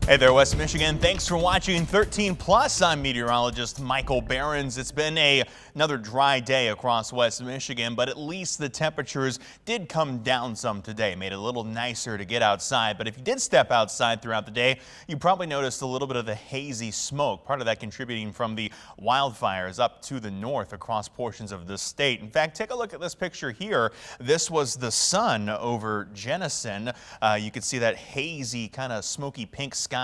Hey there, West Michigan. Thanks for watching 13 Plus. I'm meteorologist Michael Behrens. It's been another dry day across West Michigan, but at least the temperatures did come down some today. Made it a little nicer to get outside. But if you did step outside throughout the day, you probably noticed a little bit of the hazy smoke. Part of that contributing from the wildfires up to the north across portions of the state. In fact, take a look at this picture here. This was the sun over Jenison. You can see that hazy kind of smoky pink sky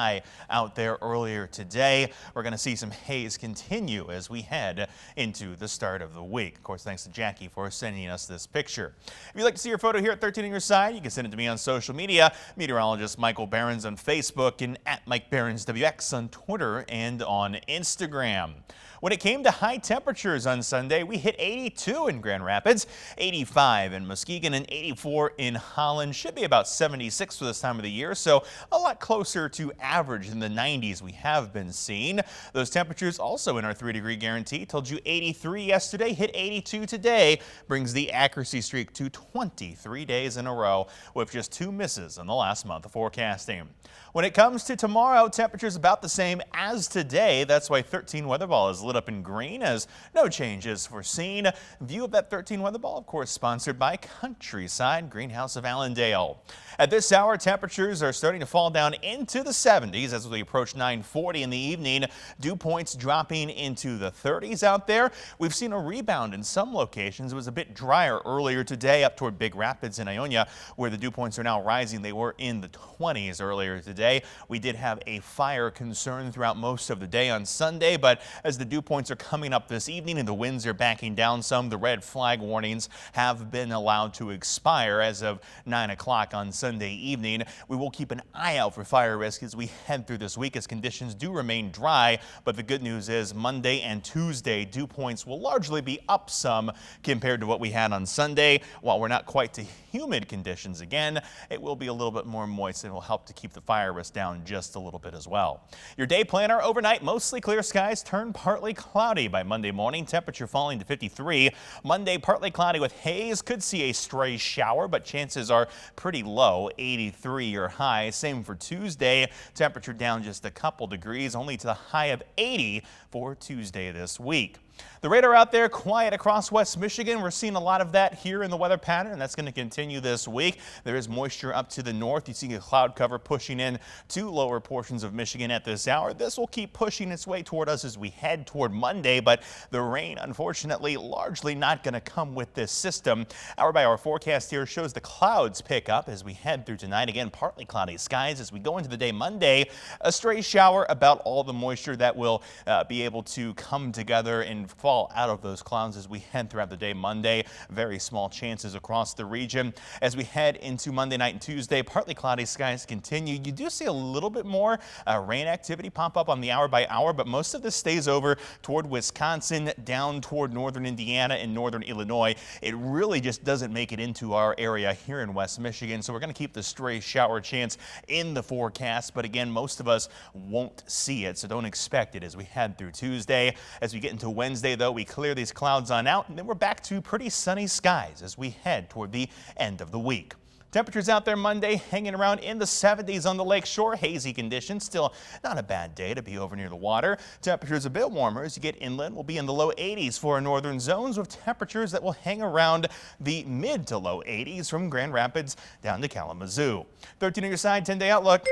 out there earlier today. We're going to see some haze continue as we head into the start of the week. Of course, thanks to Jackie for sending us this picture. If you'd like to see your photo here at 13 on your side, you can send it to me on social media. Meteorologist Michael Behrens on Facebook and at Mike Behrens WX on Twitter and on Instagram. When it came to high temperatures on Sunday, we hit 82 in Grand Rapids, 85 in Muskegon, and 84 in Holland. Should be about 76 for this time of the year, so a lot closer to average than the 90s we have been seeing. Those temperatures also in our 3-degree guarantee. Told you 83 yesterday, hit 82 today, brings the accuracy streak to 23 days in a row with just 2 misses in the last month of forecasting. When it comes to tomorrow, temperatures about the same as today. That's why 13 weather ball is lit up in green as no changes foreseen. View of that 13 weather ball, of course, sponsored by Countryside Greenhouse of Allendale. At this hour, temperatures are starting to fall down into the 70s as we approach 9:40 in the evening. Dew points dropping into the 30s out there. We've seen a rebound in some locations. It was a bit drier earlier today up toward Big Rapids and Ionia, where the dew points are now rising. They were in the 20s earlier today. We did have a fire concern throughout most of the day on Sunday, but as the dew points are coming up this evening and the winds are backing down some, the red flag warnings have been allowed to expire as of 9 o'clock on Sunday evening. We will keep an eye out for fire risk as we head through this week as conditions do remain dry, but the good news is Monday and Tuesday dew points will largely be up some compared to what we had on Sunday. While we're not quite to humid conditions again, it will be a little bit more moist and will help to keep the fire risk down just a little bit as well. Your day planner overnight, mostly clear skies turn partly cloudy by Monday morning, temperature falling to 53. Monday partly cloudy with haze, could see a stray shower, but chances are pretty low, 83 your high. Same for Tuesday, temperature down just a couple degrees, only to the high of 80 for Tuesday this week. The radar out there quiet across West Michigan. We're seeing a lot of that here in the weather pattern, and that's going to continue this week. There is moisture up to the north. You see a cloud cover pushing in to lower portions of Michigan at this hour. This will keep pushing its way toward us as we head toward Monday, but the rain, unfortunately, largely not going to come with this system. Hour by hour forecast here shows the clouds pick up as we head through tonight. Again, partly cloudy skies as we go into the day Monday. A stray shower, about all the moisture that will be able to come together and fall out of those clouds as we head throughout the day Monday. Very small chances across the region. As we head into Monday night and Tuesday, partly cloudy skies continue. You do see a little bit more rain activity pop up on the hour by hour, but most of this stays over toward Wisconsin, down toward northern Indiana and northern Illinois. It really just doesn't make it into our area here in West Michigan, so we're going to keep the stray shower chance in the forecast, but again, most of us won't see it, so don't expect it as we head through Tuesday. As we get into Wednesday, though, we clear these clouds on out, and then we're back to pretty sunny skies as we head toward the end of the week. Temperatures out there Monday hanging around in the 70s on the lake shore. Hazy conditions, still not a bad day to be over near the water. Temperatures a bit warmer as you get inland. Will be in the low 80s for our northern zones with temperatures that will hang around the mid to low 80s from Grand Rapids down to Kalamazoo. 13 on your side, 10-day outlook.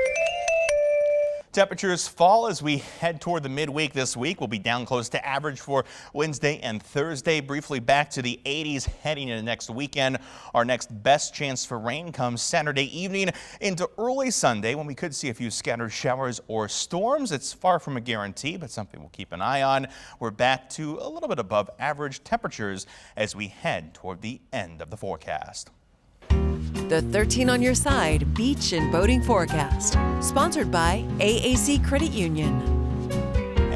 Temperatures fall as we head toward the midweek this week. We'll be down close to average for Wednesday and Thursday. Briefly back to the 80s heading into next weekend. Our next best chance for rain comes Saturday evening into early Sunday when we could see a few scattered showers or storms. It's far from a guarantee, but something we'll keep an eye on. We're back to a little bit above average temperatures as we head toward the end of the forecast. The 13 on your side beach and boating forecast, sponsored by AAC Credit Union.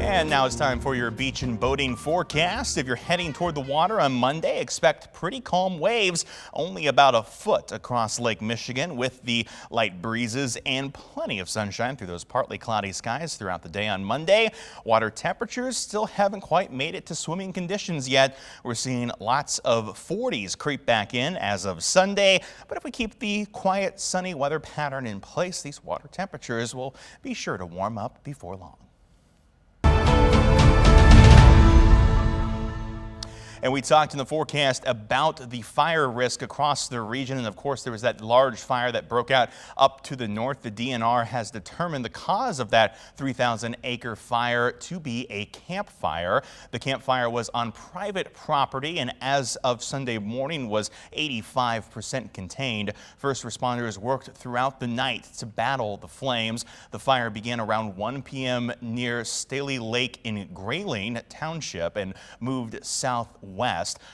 And now it's time for your beach and boating forecast. If you're heading toward the water on Monday, expect pretty calm waves, only about a foot across Lake Michigan, with the light breezes and plenty of sunshine through those partly cloudy skies throughout the day on Monday. Water temperatures still haven't quite made it to swimming conditions yet. We're seeing lots of 40s creep back in as of Sunday, but if we keep the quiet, sunny weather pattern in place, these water temperatures will be sure to warm up before long. And we talked in the forecast about the fire risk across the region. And of course, there was that large fire that broke out up to the north. The DNR has determined the cause of that 3,000-acre fire to be a campfire. The campfire was on private property and as of Sunday morning was 85% contained. First responders worked throughout the night to battle the flames. The fire began around 1 p.m. near Staley Lake in Grayling Township and moved southwest.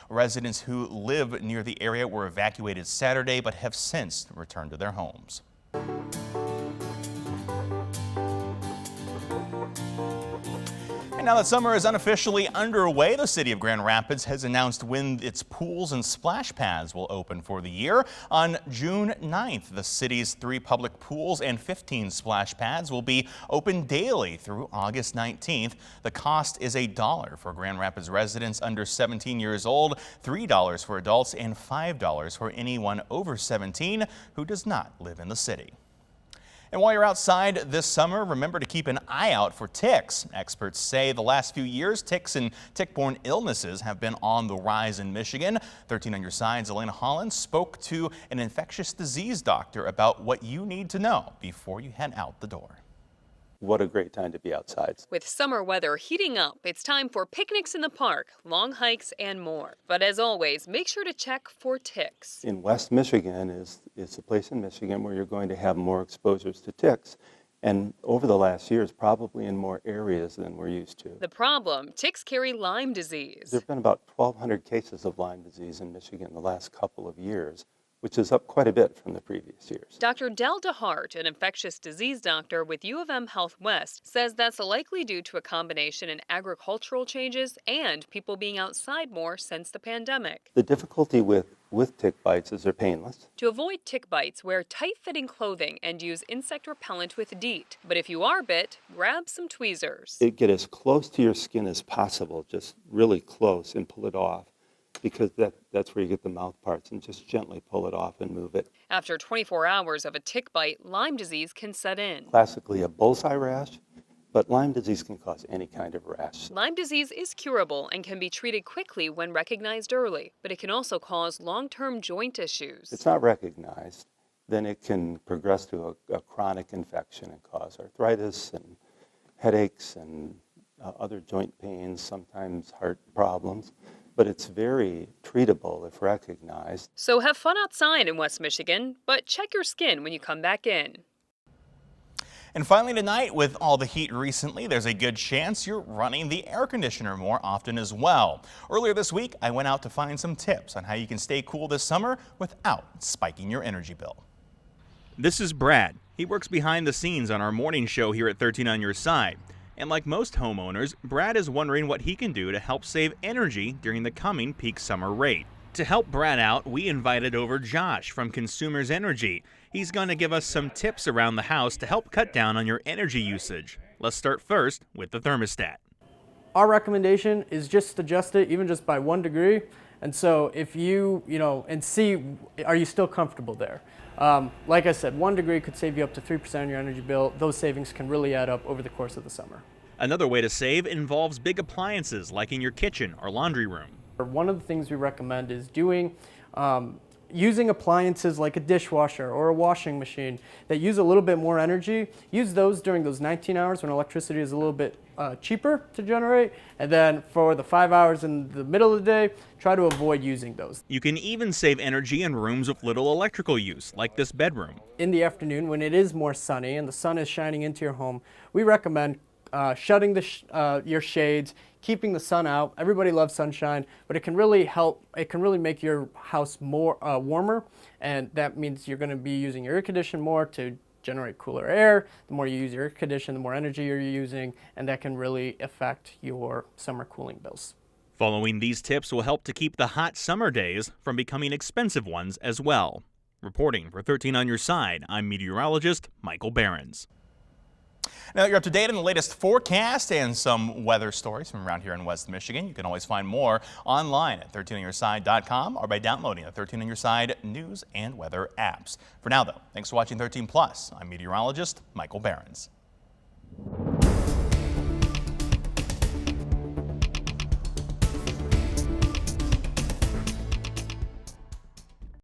Residents who live near the area were evacuated Saturday but have since returned to their homes. And now that summer is unofficially underway, the city of Grand Rapids has announced when its pools and splash pads will open for the year. On June 9th, the city's 3 public pools and 15 splash pads will be open daily through August 19th. The cost is $1 for Grand Rapids residents under 17 years old, $3 for adults, and $5 for anyone over 17 who does not live in the city. And while you're outside this summer, remember to keep an eye out for ticks. Experts say the last few years, ticks and tick-borne illnesses have been on the rise in Michigan. 13 on your side's Elena Holland spoke to an infectious disease doctor about what you need to know before you head out the door. What a great time to be outside. With summer weather heating up, it's time for picnics in the park, long hikes, and more. But as always, make sure to check for ticks. In West Michigan is a place in Michigan where you're going to have more exposures to ticks. And over the last years, probably in more areas than we're used to. The problem, ticks carry Lyme disease. There have been about 1,200 cases of Lyme disease in Michigan in the last couple of years, which is up quite a bit from the previous years. Dr. Del DeHart, an infectious disease doctor with U of M Health West, says that's likely due to a combination in agricultural changes and people being outside more since the pandemic. The difficulty with tick bites is they're painless. To avoid tick bites, wear tight-fitting clothing and use insect repellent with DEET. But if you are bit, grab some tweezers. Get as close to your skin as possible, just really close, and pull it off, because that's where you get the mouth parts, and just gently pull it off and move it. After 24 hours of a tick bite, Lyme disease can set in. Classically a bullseye rash, but Lyme disease can cause any kind of rash. Lyme disease is curable and can be treated quickly when recognized early, but it can also cause long-term joint issues. If it's not recognized, then it can progress to a chronic infection and cause arthritis and headaches and other joint pains, sometimes heart problems. But it's very treatable if recognized. So have fun outside in West Michigan, but check your skin when you come back in. And finally tonight, with all the heat recently, there's a good chance you're running the air conditioner more often as well. Earlier this week, I went out to find some tips on how you can stay cool this summer without spiking your energy bill. This is Brad. He works behind the scenes on our morning show here at 13 on Your Side. And like most homeowners, Brad is wondering what he can do to help save energy during the coming peak summer rate. To help Brad out, we invited over Josh from Consumers Energy. He's going to give us some tips around the house to help cut down on your energy usage. Let's start first with the thermostat. Our recommendation is just adjust it even just by 1 degree. And so if and see, are you still comfortable there? Like I said, 1 degree could save you up to 3% on your energy bill. Those savings can really add up over the course of the summer. Another way to save involves big appliances like in your kitchen or laundry room. One of the things we recommend is using appliances like a dishwasher or a washing machine that use a little bit more energy. Use those during those 19 hours when electricity is a little bit cheaper to generate, and then for the 5 hours in the middle of the day, try to avoid using those. You can even save energy in rooms with little electrical use, like this bedroom. In the afternoon, when it is more sunny and the sun is shining into your home, we recommend shutting your shades, keeping the sun out. Everybody loves sunshine, but it can really help. It can really make your house more warmer, and that means you're going to be using your air conditioner more to generate cooler air. The more you use your air conditioner, the more energy you're using, and that can really affect your summer cooling bills. Following these tips will help to keep the hot summer days from becoming expensive ones as well. Reporting for 13 on Your Side, I'm meteorologist Michael Behrens. Now you're up to date on the latest forecast and some weather stories from around here in West Michigan. You can always find more online at 13onyourside.com or by downloading the 13 on Your Side news and weather apps. For now though, thanks for watching 13 Plus. I'm meteorologist Michael Behrens.